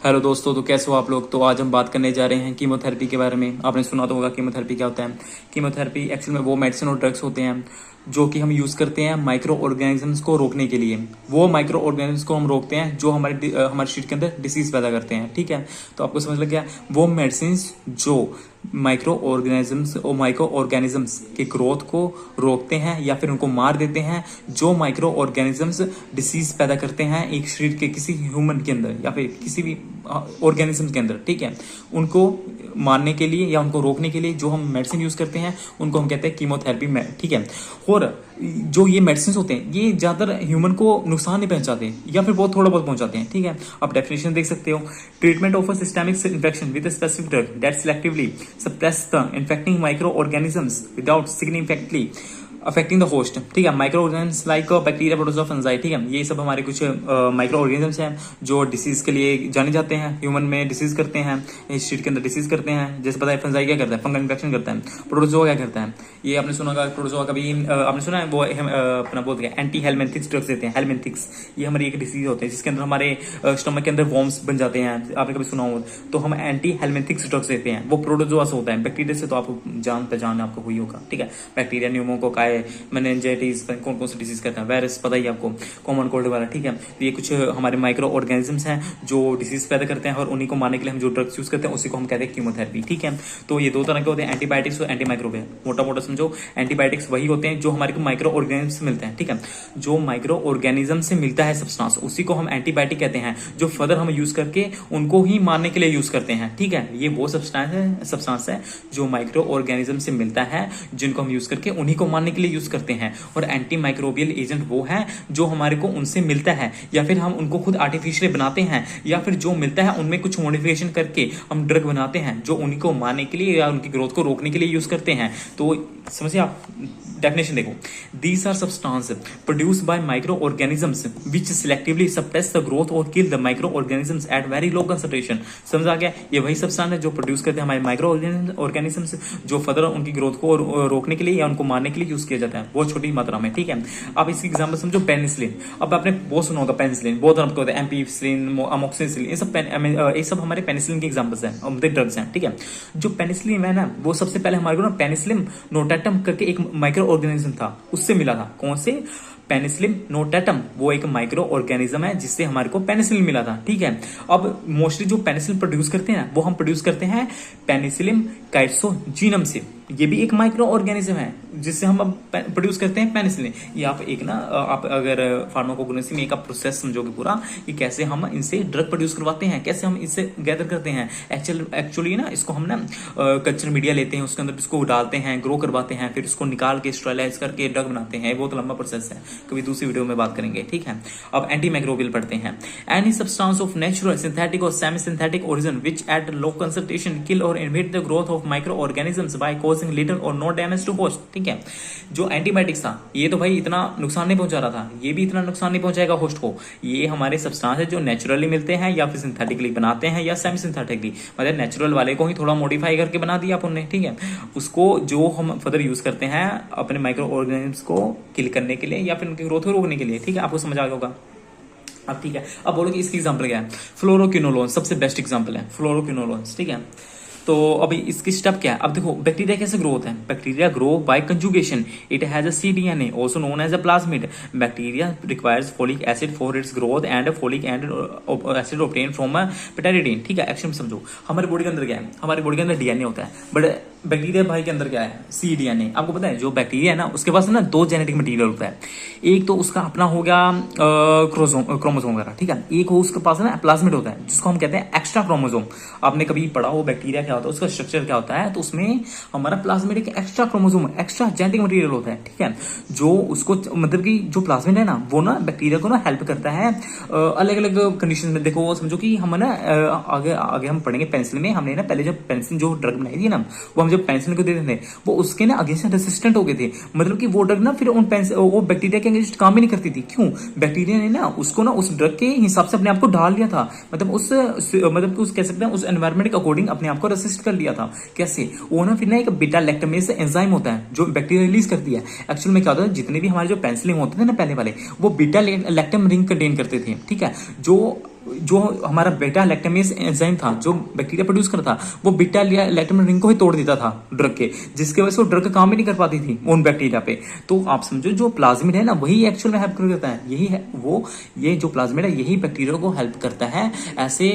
Hello दोस्तों, तो कैसे हो आप लोग। तो आज हम बात करने जा रहे हैं कीमोथेरेपी के बारे में। आपने सुना तो होगा कीमोथेरेपी क्या होता है। कीमोथेरेपी एक्चुअल में वो मेडिसिन और ड्रग्स होते हैं जो कि हम यूज करते हैं माइक्रो ऑर्गेनिजम्स को रोकने के लिए। वो माइक्रो ऑर्गेनिजम्स को हम रोकते हैं जो हमारे शरीर के अंदर डिसीज पैदा करते हैं। ठीक है, तो आपको समझ लग गया। वो मेडिसिन जो माइक्रो ऑर्गेनिजम्स के ग्रोथ को रोकते हैं या फिर उनको मार देते हैं, जो माइक्रो ऑर्गेनिजम्स डिसीज पैदा करते हैं एक शरीर के किसी ह्यूमन के अंदर या फिर किसी भी ऑर्गेनिज्म के अंदर। ठीक है, उनको मारने के लिए या उनको रोकने के लिए जो हम मेडिसिन यूज करते हैं उनको हम कहते हैं कीमोथेरेपी में। ठीक है, और जो ये मेडिसिन होते हैं ये ज्यादातर ह्यूमन को नुकसान नहीं पहुंचाते या फिर बहुत थोड़ा बहुत पहुंचाते हैं। ठीक है, आप डेफिनेशन देख सकते हो। Treatment of a systemic infection with a specific drug that selectively suppress the infecting microorganisms without significantly affecting the host. ठीक है, micro organisms like bacteria, protozoa, fungi. ठीक है, ये सब हमारे कुछ माइक्रो ऑर्गेनिजम्स हैं जो डिसीज के लिए जाने जाते हैं। ह्यूमन में डिसीज करते हैं, इस शरीर के अंदर डिसीज करते हैं। जैसे पता है फंजाई क्या करता है, फंगल इन्फेक्शन करता है। प्रोटोजोआ क्या करता है, ये आपने सुना होगा। प्रोटोजोआ कभी आपने सुना है वो अपना बोलते हैं एंटी हेलमिंथिक्स ड्रग्स देते हैं। हेलमिंथिक्स ये हमारी एक डिसीज होते हैं जिसके अंदर हमारे स्टमक के अंदर वॉर्म्स बन जाते हैं। आपने कभी सुना हो तो हम एंटी हेलमिंथिक्स ड्रग्स देते हैं। वो प्रोटोजोआ से होता है, बैक्टीरिया से तो आप जान पहचान आपको हुई होगा। ठीक है, बैक्टीरिया, न्यूमोकोकाई, मेनिंजाइटिस, कौन कौन सी डिसीज करता है, वायरस पता ही आपको, कॉमन कोल्ड वाला। ठीक है, तो ये कुछ हमारे माइक्रो ऑर्गेनिजम्स हैं जो डिसीज पैदा करते हैं और उन्हीं को मारने के लिए हम जो ड्रग्स यूज करते हैं उसी को हम कहते हैं कीमोथेरेपी। ठीक है, तो ये दो तरह के होते हैं, एंटीबायोटिक्स और एंटीमाइक्रोबियल। मोटा मोटा समझो, एंटीबायोटिक्स वही होते हैं जो हमारे को माइक्रो ऑर्गेनिज्म से मिलते हैं। ठीक है, जो माइक्रो ऑर्गेनिज्म से मिलता है सब्सटेंस उसी को हम एंटीबायोटिक कहते हैं, जो फर्दर हम यूज करके उनको ही मारने के लिए यूज करते हैं। ठीक है, ये वो सब्सटेंस है जो माइक्रो ऑर्गेनिज्म से मिलता है जिनको हम यूज करके उन्हीं को मारने के लिए यूज करते हैं। और एंटी माइक्रोबियल एजेंट वो है जो हमारे को उनसे मिलता है या फिर हम उनको खुद आर्टिफिशियली बनाते हैं या फिर जो मिलता है उनमें कुछ मॉडिफिकेशन करके हम ड्रग बनाते हैं जो उन्हीं को मारने के लिए या उनकी ग्रोथ को रोकने के लिए यूज करते हैं। तो समझिए आप डेफिनेशन देखो, these are substance produced by micro organisms which selectively suppress the growth और kill the micro organisms at very low concentration. समझ आ गया, ये वही सब्सटेंस है जो प्रोड्यूस करते हैं हमारे माइक्रो ऑर्गेनिजम्स जो फर्दर उनकी ग्रोथ को रोकने के लिए या उनको मारने के लिए यूज किया जाता है बहुत छोटी मात्रा में। ठीक है, आप इसकी एग्जांपल समझो, पेनिसिलिन। अब आपने बहुत सुना होगा पेनिसिलिन, बहुत तरह के होते हैं, एम्पीसिलिन, अमोक्सिसिलिन, ये सब हमारे पेनिसिलिन के एग्जांपल्स हैं, मतलब ड्रग्स हैं। ठीक है, जो पेनिसिलिन है ना, वो सबसे पहले हमारे को ना पेनिसिलिन नोटाटम करके एक माइक्रो ऑर्गेनिज्म था, उससे मिला था। कौन से? पेनिसिलिन नोटाटम, वो एक माइक्रो ऑर्गेनिज्म है जिससे हमारे को पेनिसिलिन मिला था। ठीक है, अब मोस्टली जो पेनिसिलिन प्रोड्यूस करते हैं वो हम प्रोड्यूस करते हैं पेनिसिलिन काइटोजीनम से। ये भी एक माइक्रो ऑर्गेनिज्म है जिससे हम अब प्रोड्यूस करते हैं पेनिसिलिन। ये आप एक ना, आप अगर फार्माकोग्नोसी में एक आप प्रोसेस समझोगे पूरा कि कैसे हम इनसे ड्रग प्रोड्यूस करवाते हैं, कैसे हम इनसे गैदर करते हैं। एक्चुअली ना इसको हम ना कल्चर मीडिया लेते हैं, उसके अंदर इसको डालते हैं, ग्रो करवाते हैं, फिर उसको निकाल के स्टेरलाइज करके ड्रग बनाते हैं। बहुत लंबा प्रोसेस है, कभी दूसरी वीडियो में बात करेंगे। ठीक है, अब एंटी माइक्रोबियल पढ़ते हैं। Any substance of natural, synthetic और semi synthetic origin which at low concentration kill और inhibit the growth of micro organisms by causing little और नो डैमेज टू होस्ट। ठीक है, जो एंटीबायोटिक्स था ये तो भाई इतना नुकसान नहीं पहुंचा रहा था, ये भी इतना नुकसान नहीं पहुंचाएगा होस्ट को। ये हमारे सब्सटेंस है जो नेचुरली मिलते हैं या फिर सिंथेटिकली बनाते हैं या सेमी सिंथेटिकली, मतलब नेचुरल वाले को ही थोड़ा मॉडिफाई करके बना दिया अपन ने। ठीक है, उसको जो हम फर्दर यूज करते हैं अपने माइक्रो ऑर्गेनिजम्स को किल करने के लिए या फिर उनकी ग्रोथ को रोकने के लिए। ठीक है, आपको समझ आ गया होगा। अब ठीक है, अब बोलो कि इसकी एग्जांपल क्या है। फ्लोरोक्विनोलोन सबसे बेस्ट एग्जांपल है, फ्लोरोक्विनोलोन। ठीक है, तो अभी इसकी स्टेप क्या है। अब देखो बैक्टीरिया कैसे ग्रो होता है। Bacteria grow by conjugation, it has a cDNA also known as a plasmid. Bacteria requires folic acid for its growth and folic acid obtain from a pteridine. ठीक है, एक्शन समझो, हमारे बॉडी के अंदर क्या है, हमारे बॉडी के अंदर डीएनए होता है, बट बैक्टीरिया भाई के अंदर क्या है, cDNA। आपको पता है जो बैक्टीरिया है ना उसके पास ना दो जेनेटिक मटेरियल होता है, एक तो उसका अपना हो गया क्रोमोसोम वगैरह। ठीक है, एक हो उसके पास ना प्लाज्मिड होता है जिसको हम कहते हैं एक्स्ट्रा क्रोमोसोम। आपने कभी पढ़ा हो बैक्टीरिया क्या होता है, उसका स्ट्रक्चर क्या होता है, तो उसमें हमारा प्लाज्मिड एक extra chromosome, extra genetic material होता है। ठीक है, जो उसको मतलब कि जो प्लाज्मिड है ना वो ना बैक्टीरिया को ना हेल्प करता है अलग अलग कंडीशन में। देखो समझो कि हम ना आगे आगे हम पढ़ेंगे पेंसिल में, हमने ना पहले जब पेंसिल जो ड्रग बनाई थी ना वो जब पेंसिल को देते थे वो उसके ना अगेंस्ट रेसिस्टेंट हो गए थे, मतलब कि वो ड्रग ना फिर उन पेंसिल वो बैक्टीरिया के अगेंस्ट काम ही नहीं करती थी। क्यों? बैक्टीरिया ने ना उसको ना उस ड्रग के हिसाब से अपने आप को ढाल लिया था, मतलब उस कह सकते हैं उस एनवायरमेंट के अकॉर्डिंग अपने आप को रेसिस्ट कर लिया था। कैसे? वो ना फिर ना एक बीटा लैक्टमेज एंजाइम होता है जो बैक्टीरिया रिलीज करती है। एक्चुअल में क्या होता है, जितने भी हमारे जो पेंसिलिन होते थे ना पहले वाले वो बीटा लैक्टम रिंग कंटेन करते थे। ठीक है, जो जो हमारा बीटा लैक्टामेज एंजाइम था जो बैक्टीरिया प्रोड्यूस करता था, वो बीटा लैक्टामेज रिंग को ही तोड़ देता था ड्रग के, जिसकी वजह से वो ड्रग का काम भी नहीं कर पाती थी उन बैक्टीरिया पे। तो आप समझो जो प्लाज्मिड है ना वही एक्चुअल में हेल्प करता है, यही है वो, ये जो प्लाज्मिड है यही बैक्टीरिया को हेल्प करता है ऐसे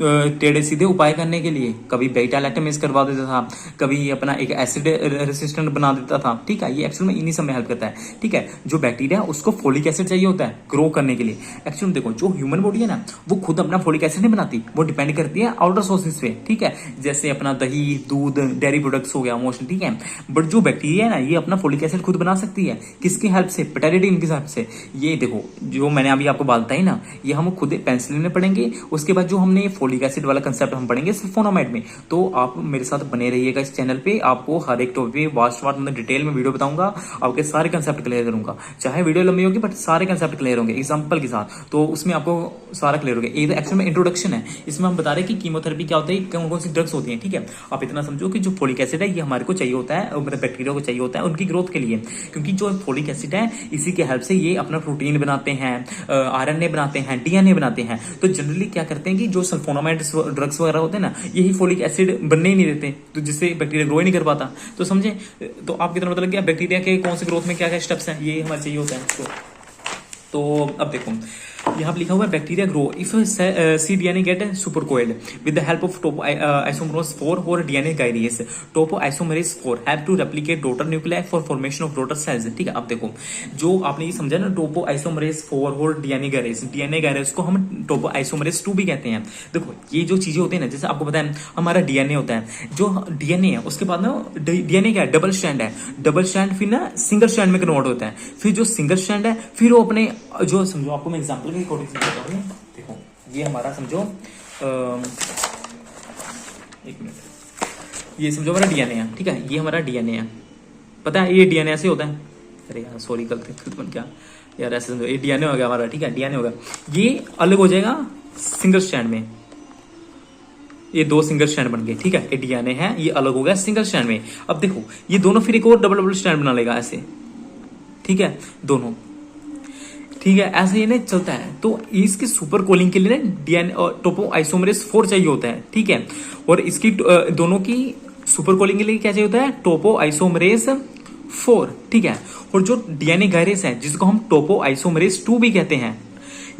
टेढ़े सीधे उपाय करने के लिए। कभी बीटा लैक्टामेज करवा देता था, कभी अपना एक एसिड रेसिस्टेंट बना देता था, ठीक है। ये एक्चुअल में इन्हीं सब में हेल्प करता है, ठीक है। जो बैक्टीरिया उसको फोलिक एसिड चाहिए होता है ग्रो करने के लिए। एक्चुअली देखो जो ह्यूमन बॉडी है ना वो खुद अपना फोलिक एसिड नहीं बनाती, वो डिपेंड करती है आउटर सोर्सेज पे, ठीक है। जैसे अपना दही, दूध, डेयरी प्रोडक्ट्स हो गया, मोशन, ठीक है। बट जो बैक्टीरिया है ना ये अपना फोलिक एसिड खुद बना सकती है, किसकी हेल्प से? पेटाइडिन की हेल्प से। ये देखो जो मैंने अभी आपको बात बताई ना, ये हम खुद पेंसिलिन में पढ़ेंगे, उसके बाद जो हमने फोलिक एसिड वाला कंसेप्ट हम पढ़ेंगे सल्फोनामाइड में। तो आप मेरे साथ बने रहिएगा इस चैनल पे, आपको हर एक टॉपिक वास्ट मैं डिटेल में वीडियो बताऊंगा, आपके सारे कंसेप्ट क्लियर करूंगा। चाहे वीडियो लंबी होगी बट सारे कंसेप्ट क्लियर होंगे एग्जांपल के साथ, तो उसमें आपको सारा क्लियर होगा। ये एक्चुअल में इंट्रोडक्शन है, इसमें हम बता रहे हैं कि कीमोथेरेपी क्या होता है, कौन कौन सी ड्रग्स होती हैं, ठीक है। आप इतना समझो कि जो फोलिक एसिड है ये हमारे को चाहिए होता है, मतलब बैक्टीरिया को चाहिए होता है उनकी ग्रोथ के लिए, क्योंकि जो फोलिक एसिड है इसी के हेल्प से ये अपना प्रोटीन बनाते हैं, आरएनए बनाते हैं, डीएनए बनाते हैं। तो जनरली क्या करते हैं कि जो सल्फोनामाइड ड्रग्स वगैरह होते हैं ना यही फोलिक एसिड बनने ही नहीं देते, तो जिससे बैक्टीरिया ग्रो ही नहीं कर पाता। तो समझे, तो आपकी तरह मतलब क्या बैक्टीरिया के कौन से ग्रोथ में क्या क्या स्टेप्स हैं ये हमारे चाहिए होता है। तो अब देखो यहाँ पे लिखा हुआ है bacteria grow if C DNA get super coiled with the help of topo isomerase 4 और DNA gyrase. Topo isomerase 4 have to replicate daughter nuclei for formation of daughter cells, ठीक है। अब देखो जो आपने ये समझा ना टोपो आइसोमरेज 4 और डीएनए गायरेज को हम टोपो आइसोमरेज 2 भी कहते हैं। देखो ये जो चीजें होती है ना, जैसे आपको पता है हमारा डीएनए होता है, जो डीएनए है उसके बाद ना डीएनए क्या है, डबल स्ट्रैंड है, डबल स्ट्रैंड फिर ना सिंगल स्ट्रैंड में कन्वर्ट होता है, फिर जो सिंगल स्ट्रैंड है फिर वो अपने जो समझो आपको मैं एग्जांपल के अकॉर्डिंग समझाता हूं। देखो ये हमारा समझो एक मिनट, ये समझो हमारा डीएनए है, ठीक है। ये हमारा डीएनए है, पता है ये डीएनए ऐसे होता है, अरे यार सॉरी गलती बन क्या यार, ऐसे समझो ये डीएनए हो गया हमारा, ठीक है। डीएनए होगा, ये अलग हो जाएगा सिंगल स्ट्रैंड में, ये दो सिंगल स्ट्रैंड बन गए, ठीक है। ये डीएनए है, ये अलग हो गया सिंगल स्ट्रैंड में। अब देखो ये दोनों फिर एक और डबल स्ट्रैंड बना लेगा ऐसे, ठीक है, दोनों, ठीक है। ऐसे ही ना चलता है। तो इसके सुपर कोलिंग के लिए ना डीएनए और टोपो आइसोमरेज 4 चाहिए होता है, ठीक है। और इसकी दोनों की सुपर कोलिंग के लिए क्या चाहिए होता है, टोपो आइसोमरेज 4, ठीक है। और जो डीएनए गायरेज है जिसको हम टोपो आइसोमरेज 2 भी कहते हैं,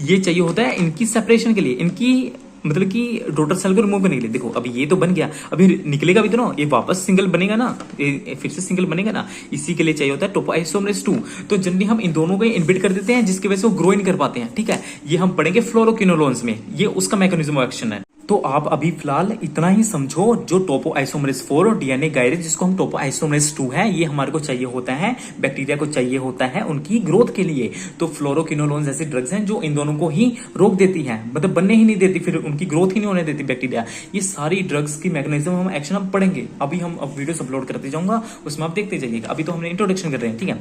ये चाहिए होता है इनकी सेपरेशन के लिए, इनकी मतलब कि डॉटर सेल को रिमूव करने के लिए। देखो अभी ये तो बन गया, अभी निकलेगा भी तो ना, ये वापस सिंगल बनेगा ना, ये फिर से सिंगल बनेगा ना, इसी के लिए चाहिए होता है टोपो आइसोमरेज 2। तो जनरली हम इन दोनों को इनबिट कर देते हैं जिसकी वजह से वो ग्रो इन कर पाते हैं, ठीक है। ये हम पढ़ेंगे फ्लोरोकिनोलोन्स में, ये उसका मैकेनिज्म ऑफ एक्शन है। तो आप अभी फिलहाल इतना ही समझो, जो टोपो आइसोमरेज 4 और डीएनए गायरेज जिसको हम टोपो आइसोमरेज 2 है, ये हमारे को चाहिए होता है, बैक्टीरिया को चाहिए होता है उनकी ग्रोथ के लिए। तो फ्लोरोकिनोलोन्स ऐसी ड्रग्स हैं जो इन दोनों को ही रोक देती है, मतलब बनने ही नहीं देती, फिर उनकी ग्रोथ ही नहीं होने देती बैक्टीरिया। ये सारी ड्रग्स की मैकेनिज्म हम एक्शन हम पढ़ेंगे, अभी हम अब वीडियोस अपलोड करते जाऊंगा, उसमें आप देखते जाइएगा। अभी तो हमने इंट्रोडक्शन कर रहे हैं, ठीक है।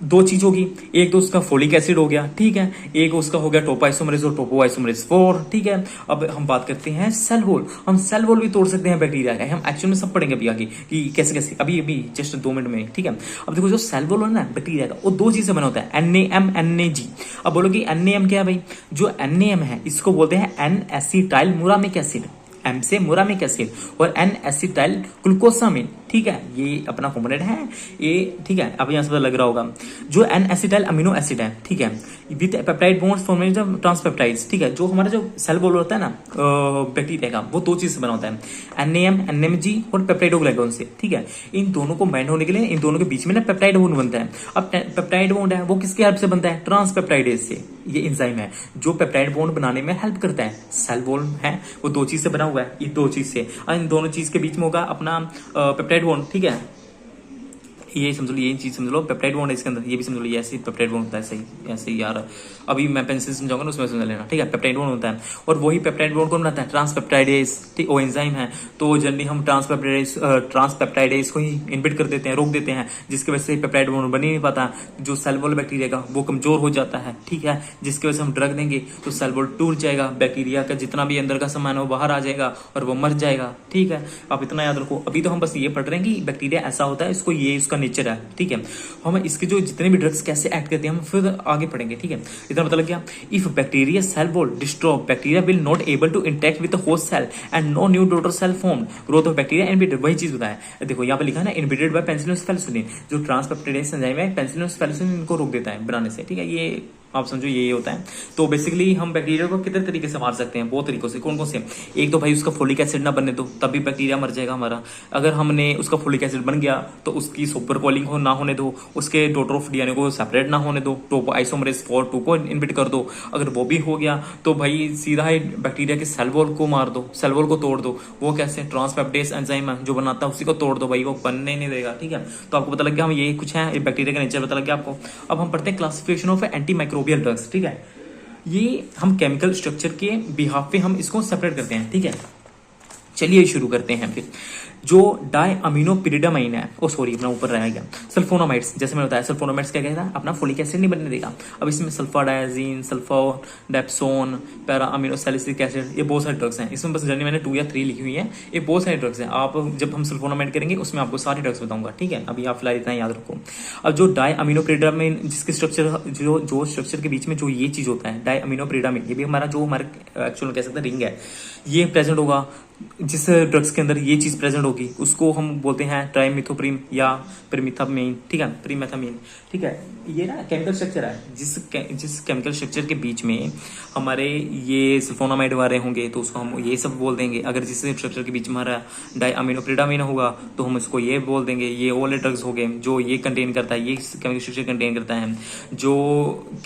दो चीज होगी, एक तो उसका फोलिक एसिड हो गया, ठीक है, एक उसका हो गया टोपो आइसोमरेज और टोपो आइसोमरेज 4, ठीक है। अब हम बात करते हैं सेल वॉल, हम सेल वॉल भी तोड़ सकते हैं बैक्टीरिया का, हम एक्चुअल में सब पढ़ेंगे अभी आगे कि कैसे कैसे, अभी जस्ट 2 मिनट में, ठीक है। अब देखो जो सेल वॉल है ना बैक्टीरिया का, वो दो चीज से बना होता है, NAM NAG। अब बोलोगे NAM क्या है भाई, जो NAM है इसको बोलते हैं N एसिटाइल मुरामिक एसिड, M से मुरामिक एसिड, और N एसिटाइल ग्लूकोसामिन, ठीक है। ये अपना कॉम्पोनेंट है ये, ठीक है। अब यहाँ से पता लग रहा होगा, जो N एसिटाइल अमीनो एसिड है, ठीक है, with peptide bonds formation of transpeptides, ठीक है। जो हमारा जो सेल वॉल होता है ना बैक्टीरिया का, वो दो चीज से बना होता है, NAM NMG और पेप्टाइडोग्लाइकॉन से, ठीक है। इन दोनों को बाइंड होने के लिए इन दोनों के बीच में ना पेप्टाइड बॉन्ड बनता है। अब पेप्टाइड बॉन्ड है वो किसके हेल्प से बनता है, ट्रांसपेप्टाइडेज से। ये एंजाइम है जो पेप्टाइड बॉन्ड बनाने में हेल्प करता है। सेल वॉल है वो दो चीज से बना हुआ है, ये दो चीज से, और इन दोनों चीज के बीच में होगा अपना पेप्टाइड बॉन्ड, ठीक है। ये समझ लो, ये चीज समझ लो, पेप्टाइड बॉन्ड है इसके अंदर, ये भी समझ लो, ये ऐसे पेप्टाइड बॉन्ड होता है, सही ऐसे ही यार। अभी मैं पेंसिल समझाऊंगा ना उसमें समझ लेना, ठीक है। पेप्टाइड बॉन्ड होता है, और वही पेप्टाइड बॉन्ड कौन बनाता है, ट्रांसपेप्टाइडेज, ठीक, वो एंजाइम है। तो जनरली हम ट्रांसपेप्टाइडेज को ही इनहिबिट कर देते हैं, रोक देते हैं, जिसकी वजह से पेप्टाइड बॉन्ड बन ही नहीं पाता। जो सेल वॉल बैक्टीरिया का वो कमजोर हो जाता है, ठीक है, जिसकी वजह से हम ड्रग देंगे तो सेल वॉल टूट जाएगा, बैक्टीरिया का जितना भी अंदर का सामान है वो बाहर आ जाएगा और वो मर जाएगा, ठीक है। आप इतना याद रखो। अभी तो हम बस ये पढ़ रहे हैं कि बैक्टीरिया ऐसा होता है, इसको ये उसका नेचर है, ठीक है। हम इसके जो जितने भी ड्रग्स कैसे एक्ट करते हैं हम फिर आगे पढ़ेंगे, ठीक है। इतना पता लग गया। If bacteria cell wall destroy, bacteria will not able to interact with the host cell and no new daughter cell formed, growth of bacteria inhibited, वही चीज बताया। देखो यहाँ पे लिखा है ना, इनहिबिटेड बाय पेनिसिलिन फेलिसिलिन, जो ट्रांसपेप्टिडेज एंजाइम है पेनिसिलिन फेलिसिलिन इनको रोक देता है बनाने से, ठीक है। ये आप समझो ये होता है। तो बेसिकली हम बैक्टीरिया को कितने तरीके से मार सकते हैं, बहुत तरीकों से। कौन कौन से? एक तो भाई उसका फोलिक एसिड ना बनने दो, तभी बैक्टीरिया मर जाएगा हमारा। अगर हमने उसका फोलिक एसिड बन गया तो उसकी सुपर कॉलिंग हो ना होने दो, उसके डॉटर ऑफ डीएनए को सेपरेट ना होने दो, टोपो आइसोमरेज 4 को इनहिबिट कर दो। अगर वो भी हो गया तो भाई सीधा ही बैक्टीरिया के सेल वॉल को मार दो, सेल वॉल को तोड़ दो। वो कैसे? ट्रांसपेप्टेज एंजाइम जो बनाता है उसी को तोड़ दो भाई, वो बनने नहीं देगा, ठीक है। तो आपको पता लग गया हम ये कुछ है, बैक्टीरिया का नेचर पता लग गया आपको। अब हम पढ़ते हैं classification of anti microbial drugs, ठीक है। ये हम केमिकल स्ट्रक्चर के बिहाफ पे हम इसको सेपरेट करते हैं, ठीक है। चलिए शुरू करते हैं फिर। जो डाई अमीनोपिरिडामाइन है, ओ सॉरी अपना ऊपर रह गया, सल्फोनामाइड्स, जैसे मैंने बताया सल्फोनामाइड्स क्या कहता है, अपना फोलिक एसिड नहीं बनने देगा। अब इसमें सल्फाडायजीन, सल्फोडेप्सोन, पैरा अमीनोसैलिसिलिक एसिड, ये बहुत सारे ड्रग्स हैं। इसमें बस जर्नी मैंने 2 या 3 लिखी हुई है, ये बहुत सारे ड्रग्स हैं। आप जब हम सल्फोनामाइड करेंगे उसमें आपको सारे ड्रग्स बताऊंगा, ठीक है। अभी आप फिलहाल इतना याद रखो। अब जो डाई अमीनोपिरिडामाइन, जिसके स्ट्रक्चर जो स्ट्रक्चर के बीच में जो ये चीज होता है डाई अमीनोपिरिडामाइन, ये भी हमारा जो हमारे एक्चुअल कह सकते हैं रिंग है, ये प्रेजेंट होगा। जिस ड्रग्स के अंदर ये चीज प्रेजेंट होगी उसको हम बोलते हैं ट्राइमिथोप्रीम या प्रीमिथामीन, ठीक है, प्रीमेथामीन, ठीक है। ये ना केमिकल स्ट्रक्चर है, जिस केमिकल स्ट्रक्चर के बीच में हमारे ये सल्फोनामाइड वाले होंगे तो उसको हम ये सब बोल देंगे। अगर जिस स्ट्रक्चर के बीच में हमारा डाईअमीनोप्रिडामाइन होगा तो हम इसको ये बोल देंगे। ये वाले ड्रग्स हो गए जो ये कंटेन करता है, ये केमिकल स्ट्रक्चर कंटेन करता है। जो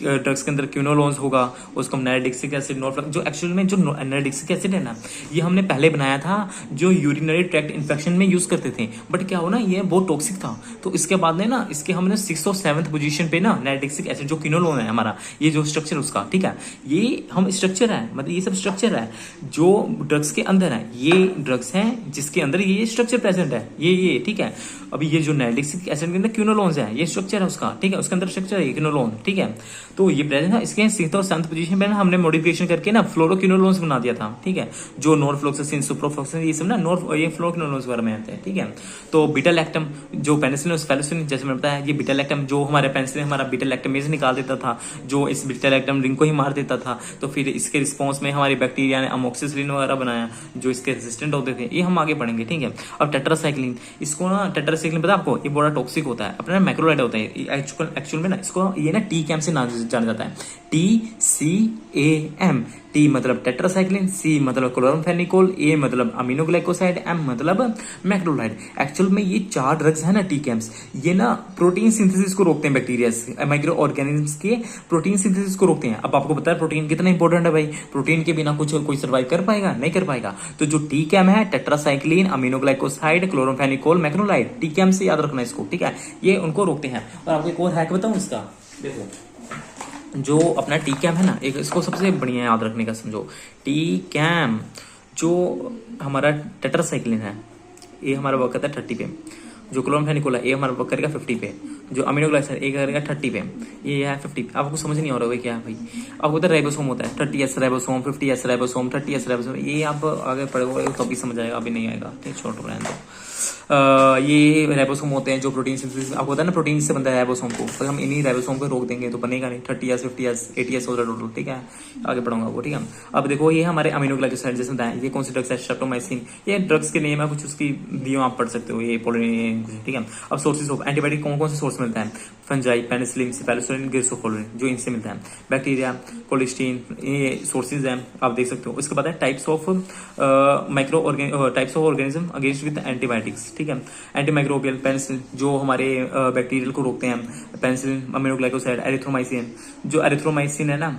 ड्रग्स के अंदर क्यूनोलोन्स होगा उसको हम नाइट्रिक एसिड, नॉर्फ्लक्स, जो एक्चुअल में जो नाइट्रिक एसिड है ना, ये हमने पहले बनाया था जो यूरिनरी ट्रैक्ट इन्फेक्शन में यूज करते थे, बट क्या हो ना ये बहुत टॉक्सिक था। तो इसके बाद में ना इसके हमने 6th और 7th पोजीशन पे ना नाइट्रिक एसिड जो क्विनोलोन है हमारा, ये जो स्ट्रक्चर उसका, ठीक है, ये हम स्ट्रक्चर है, मतलब ये सब स्ट्रक्चर है जो ड्रग्स के अंदर है। ये ड्रग्स हैं जिसके अंदर ये स्ट्रक्चर प्रेजेंट है, ये ठीक है। अभी ये जो नाइट्रिक एसिड के अंदर क्विनोलोन्स है, ये स्ट्रक्चर है उसका, ठीक है, उसके अंदर स्ट्रक्चर है क्विनोलोन, ठीक है। तो ये प्रेजेंट है। इसके 6th और 7th पोजीशन पे ना हमने मॉडिफिकेशन करके ना फ्लोरोक्विनोलोन्स बना दिया था, ठीक है, जो नॉरफ्लोक्सासिन, सुप्रोफ्लोक्सासिन, ये सब ना ये फ्लोरोक्विनोलोन्स वगैरह में आते हैं, ठीक है। तो बीटा लैक्टम जो पेनिसिलिन फेलिसिलिन, जैसे मैंने बताया, ये बीटा लैक्टम जो हमारे पेनिसिलिन हमारा बीटा लैक्टमेज निकाल देता था, जो इस बीटा लैक्टम रिंग को ही मार देता था। तो फिर इसके रिस्पॉन्स में हमारी बैक्टीरिया ने अमोक्सिसिलिन वगैरह बनाया जो इसके रेजिस्टेंट होते थे। ये हम आगे पढ़ेंगे, ठीक है। अब टेट्रासाइक्लिन, इसको ना टेट्रासाइक्लिन पता है आपको, ये बड़ा टॉक्सिक होता है, अपना मैक्रोलाइड होता है एक्चुअल में ना, इसको ये ना टी कैम से नाम जाना जाता है, TCAM। टी मतलब टेट्रासाइक्लिन, सी मतलब क्लोरोफेनिकोल, ए मतलब अमीनोग्लाइकोसाइड, एम मतलब मैक्रोलाइड। एक्चुअल में ये 4 ड्रग्स है ना टी कैम्स, ये ना प्रोटीन सिंथेसिस को रोकते हैं, बैक्टीरिया माइक्रो ऑर्गेनिज्म्स के प्रोटीन सिंथेसिस को रोकते हैं। अब आपको पता है प्रोटीन कितना इंपॉर्टेंट है भाई, प्रोटीन के बिना कुछ कोई सर्वाइव कर पाएगा? नहीं कर पाएगा। तो जो टी कैम है, tetracycline, aminoglycoside, chloramphenicol, macrolide, T cam से याद रखना इसको, ठीक है, ये उनको रोकते हैं। और आपको एक और हैक बताऊं इसका, देखो जो अपना टी कैम है ना, एक इसको सबसे बढ़िया याद रखने का समझो, टी कैम जो हमारा टेट्रासाइक्लिन है ये हमारा वर्क करता है 30 पे, जो क्लोरोफेनिकोल है ये हमारा वर्क करेगा 50 पे, जो अमीनोग्लाइकोसाइड ये करेगा 30 पे, ये है 50 पे। आपको समझ नहीं आ रहा है क्या है भाई, आपको पता है राइबोसोम होता है 30S ribosome, 50S ribosome, 30S ribosome, ये आप आगे पढ़ोगे तो भी समझ आएगा, अभी नहीं आएगा, ठीक, छोड़ रहने दो। ये राइबोसोम होते हैं जो प्रोटीन सिंथेसिस, आपको पता है ना प्रोटीन से बनता है राइबोसोम को, अगर हम इन्हीं राइबोसोम को रोक देंगे तो बनेगा नहीं, 30S 50S 80S होगा टोटल, ठीक है, आगे पढ़ूंगा वो, ठीक है। अब देखो ये हमारे अमीनोग्लाइकोसाइड जैसे बताया, ये कौन सी ड्रग्स है, स्ट्रेप्टोमाइसिन, ये ड्रग्स के नेम है कुछ, उसकी दियो आप पढ़ सकते हो, ये ठीक है। अब सोर्सेज ऑफ एंटीबायोटिक कौन कौन से सोर्स मिलता है, फंजाई, पेनिसिलिन, सिफेलोस्पोरिन, गिरसोफोलिन, जो इनसे मिलता है, बैक्टीरिया, कोलिस्टीन, ये सोर्सेज हैं, आप देख सकते हो। इसके बाद है types of organism against with antibiotics, ठीक है, एंटी माइक्रोबियल, पेनिसिलिन जो हमारे बैक्टीरियल को रोकते हैं, पेनिसिलिन, अमीनोग्लाइकोसाइड, एरिथ्रोमाइसिन, जो एरिथ्रोमाइसिन है ना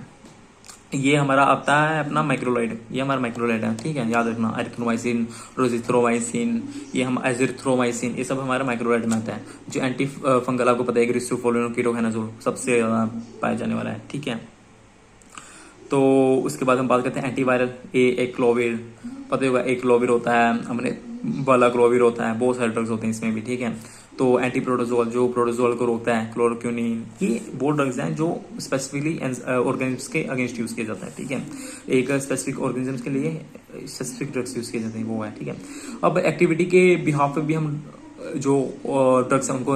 ये हमारा आता है अपना माइक्रोलाइड, ये हमारा माइक्रोलाइड है, ठीक है, याद रखना, एरिथ्रोमाइसिन, रोजिथ्रोमाइसिन, ये हम एजिथ्रोमाइसिन, ये सब हमारा माइक्रोलाइड में आता है। जो एंटी फंगल आपको पता है ग्रिसोफोलिन, कीटोकेनाजोल सबसे ज्यादा पाया जाने वाला है, ठीक है। तो उसके बाद हम बात करते हैं एंटीवायरल, एक्लोविर, पता होगा एक्लोविर होता है, हमने बालाक्लोविर होता है, बहुत सारे ड्रग्स होते हैं इसमें भी, ठीक है। तो एंटी प्रोटोजोल जो प्रोटोजोल को रोकता है, क्लोरोक्विनिन, ये वो ड्रग्स हैं जो स्पेसिफिकली ऑर्गेनिज्म्स के अगेंस्ट यूज किया जाता है, ठीक है, एक स्पेसिफिक ऑर्गेनिज्म्स के लिए स्पेसिफिक ड्रग्स यूज किए जाते हैं, वो है, ठीक है। अब एक्टिविटी के बिहाफ पे भी हम जो ड्रग्स हैं उनको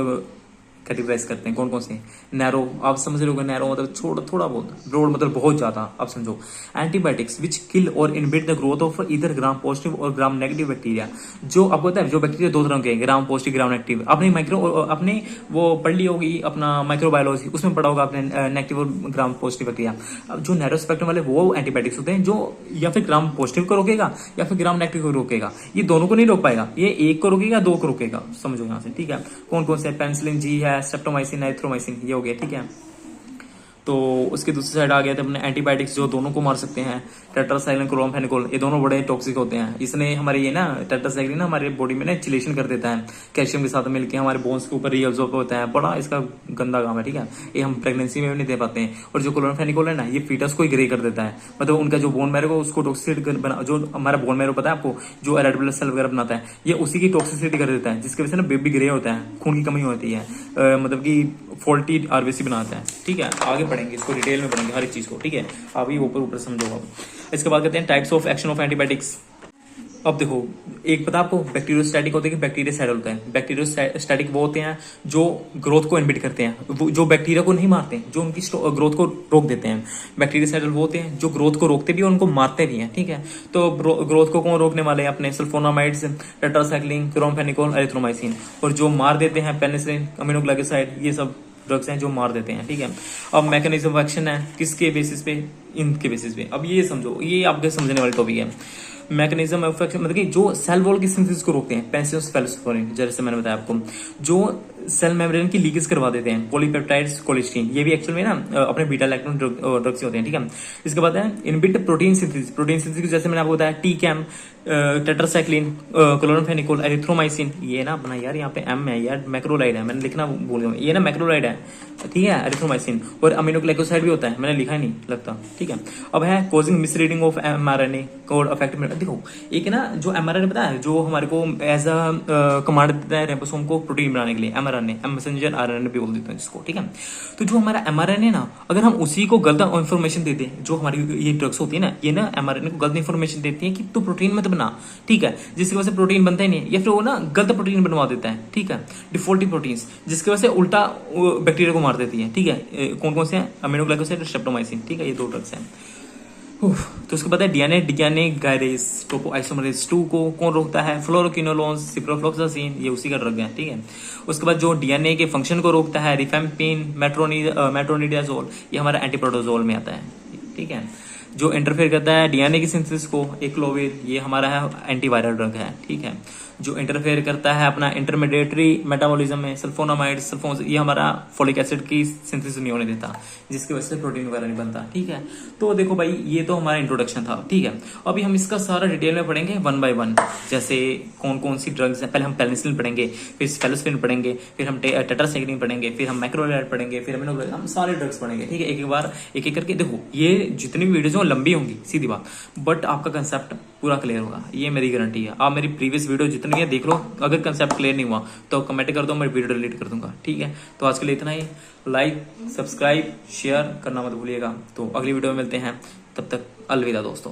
कैटेगराइज करते हैं। कौन कौन से? नैरो, आप समझ रहे हो, नैरो मतलब थोड़ा बहुत, ब्रॉड मतलब बहुत ज्यादा, आप समझो। एंटीबायोटिक्स विच किल और inhibit the growth of either gram positive और ग्राम नेगेटिव बैक्टीरिया। जो आपको पता है जो बैक्टीरिया दो तरह के हैं, ग्राम पॉजिटिव ग्राम नेगेटिव। आपने वो पढ़ ली होगी अपना माइक्रोबायोलॉजी, उसमें पढ़ा होगा आपने नेगेटिव और ग्राम पॉजिटिव बैक्टीरिया। अब जो नैरो स्पेक्ट्रम वाले वो एंटीबायोटिक्स होते हैं जो या फिर ग्राम पॉजिटिव को रोकेगा या फिर ग्राम नेगेटिव को रोकेगा। ये दोनों को नहीं रोक पाएगा, ये एक को रोकेगा, दो को रोकेगा, समझो यहाँ से, ठीक है। कौन कौन से? पेनिसिलिन जी है, स्ट्रेप्टोमाइसिन, एरिथ्रोमाइसिन, ये हो गया, ठीक है। तो उसके दूसरी साइड आ गया था अपने एंटीबायोटिक्स जो दोनों को मार सकते हैं, टेट्रासाइक्लिन, क्लोरामफेनिकोल, ये दोनों बड़े टॉक्सिक होते हैं। इसने हमारे ये ना टेट्रासाइक्लिन ना हमारे बॉडी में ना चिलेशन कर देता है, कैल्शियम के साथ मिलकर हमारे बोन्स के ऊपर रीअब्सॉर्ब होता है, बड़ा इसका गंदा काम है, ठीक है। ये हम प्रेगनेंसी में भी नहीं दे पाते हैं। और जो क्लोरामफेनिकोल है ना, ये फीटस को ग्रे कर देता है, मतलब उनका जो बोन मैरो को उसको टॉक्सिसिटी बना, जो हमारा बोन मैरो पता है आपको, जो रेड ब्लड सेल वगैरह बनाता है, ये उसी की टॉक्सिसिटी कर देता है, जिसकी वजह से ना बेबी ग्रे होता है, खून की कमी होती है, मतलब कि फॉल्टी आरबीसी बनाता है, ठीक है। आगे पढ़ेंगे इसको, डिटेल में पढ़ेंगे हर एक चीज को, ठीक है। अभी ऊपर ऊपर समझो। अब इसके बाद कहते हैं types of action of antibiotics. अब देखो, एक पता आपको बैक्टीरियोस्टैटिक होते हैं कि बैक्टीरियासाइड होते हैं। बैक्टीरियोस्टैटिक वो होते हैं जो ग्रोथ को इनहिबिट करते हैं, वो जो बैक्टीरिया को नहीं मारते, जो उनकी ग्रोथ को रोक देते हैं। बैक्टीरियासाइड वो होते हैं जो ग्रोथ को रोकते भी और उनको मारते भी हैं, ठीक है। तो ग्रोथ को कौन रोकने वाले हैं? अपने सल्फोनामाइड्स, टेट्रासाइक्लिन, क्लोरामफेनिकोल, एरिथ्रोमाइसिन। और जो मार देते हैं पेनिसिलिन, अमीनोग्लाइकोसाइड, ये सब ड्रग्स हैं जो मार देते हैं, ठीक है। अब मैकेनिज्म ऑफ एक्शन है किसके बेसिस पे? इनके बेसिस पे। अब ये समझो, ये आपके समझने वाले टॉपिक है। मैकेनिज्म ऑफ एक्शन मतलब कि जो सेल वॉल की सिंथेसिस को रोकते हैं, पेनिसिलिन, फेलोस्पोरिन, जैसे मैंने बताया आपको, जो सेल मेम्ब्रेन की लीकेज करवा देते हैं, पॉलीपेप्टाइड्स, कोलेस्ट्रीन, ये भी एक्चुअल में ना अपने बीटा लैक्टोन ड्रग्स होते हैं, ठीक है। इसके बाद है inhibit protein synthesis. Protein synthesis जैसे मैंने आपको बताया, टीकैम, टेट्रासाइक्लिन, क्लोरामफेनिकोल, एरिथ्रोमाइसिन, ये ना अपना यार यहाँ पे एम है यार, मैक्रोलाइड है, मैंने लिखना भूल गया, ये ना मैक्रोलाइड है, ठीक है, एरिथ्रोमाइसिन। और अमीनोग्लाइकोसाइड भी होता है, मैंने लिखा ही नहीं लगता, ठीक है। अब है causing misreading of mRNA code affect. देखो एक ना जो एमआरएनए पता है, जो हमारे को एज अ कमांड देता है राइबोसोम को प्रोटीन बनाने के लिए, एमआरएनए, मैसेंजर आरएनए भी बोल देते हैं जिसको, ठीक है। तो जो हमारा एमआरएनए ना, अगर हम उसी को गलत इंफॉर्मेशन दे दें, जो हमारी ये ड्रग्स होती है ना, ये ना एमआरएनए को गलत इंफॉर्मेशन देती है कि तू प्रोटीन मत बना, ठीक है, जिसकी वजह से प्रोटीन बनता ही नहीं है, या फिर वो ना गलत प्रोटीन बनवा देता है, ठीक है, डिफॉल्टिंग प्रोटीन्स, जिसकी वजह से उल्टा बैक्टीरिया को मार देती है, ठीक है। कौन कौन से हैं? अमीनोग्लाइकोसाइड और स्ट्रेप्टोमाइसिन, ठीक है, ये दो ड्रग्स हैं। तो उसके बाद है डीएनए गायरेज टोपोआइसोमरेज 2 को कौन रोकता है? फ्लोरोकिनोलोन्स, सिप्रोफ्लॉक्सासिन, ये उसी का ड्रग है, ठीक है। उसके बाद जो डीएनए के फंक्शन को रोकता है, रिफेम्पिन, मेट्रोनिडाजोल, ये हमारा एंटीप्रोटोजोल में आता है, ठीक है। जो इंटरफेयर करता है डीएनए की सिंथेसिस को, एक्लोविर, ये हमारा है एंटीवायरल ड्रग है, ठीक है। जो इंटरफेयर करता है अपना इंटरमीडिएटरी मेटाबॉलिज्म में, सल्फोनामाइड, सल्फोन, ये हमारा फोलिक एसिड की सिंथेसिस नहीं होने देता, जिसकी वजह से प्रोटीन वगैरह नहीं बनता, ठीक है। तो देखो भाई, ये तो हमारा इंट्रोडक्शन था, ठीक है। अभी हम इसका सारा डिटेल में पढ़ेंगे वन बाय वन, जैसे कौन कौन सी ड्रग्स हैं। पहले हम पेनिसिलिन पढ़ेंगे, फिर फेलोस्पिन पढ़ेंगे, फिर हम टेट्रासाइक्लिन पढ़ेंगे, फिर हम मैक्रोलाइड पढ़ेंगे, फिर हम सारे ड्रग्स पढ़ेंगे, ठीक है। एक एक बार एक एक करके। देखो ये जितनी भी वीडियोज हैं लंबी होंगी, सीधी बात, बट आपका कंसेप्ट पूरा क्लियर होगा, ये मेरी गारंटी है। आप मेरी प्रीवियस वीडियो जितनी है देख लो, अगर कंसेप्ट क्लियर नहीं हुआ तो कमेंट कर दो, मैं वीडियो डिलीट कर दूंगा, ठीक है। तो आज के लिए इतना ही। लाइक, सब्सक्राइब, शेयर करना मत भूलिएगा। तो अगली वीडियो में मिलते हैं, तब तक अलविदा दोस्तों।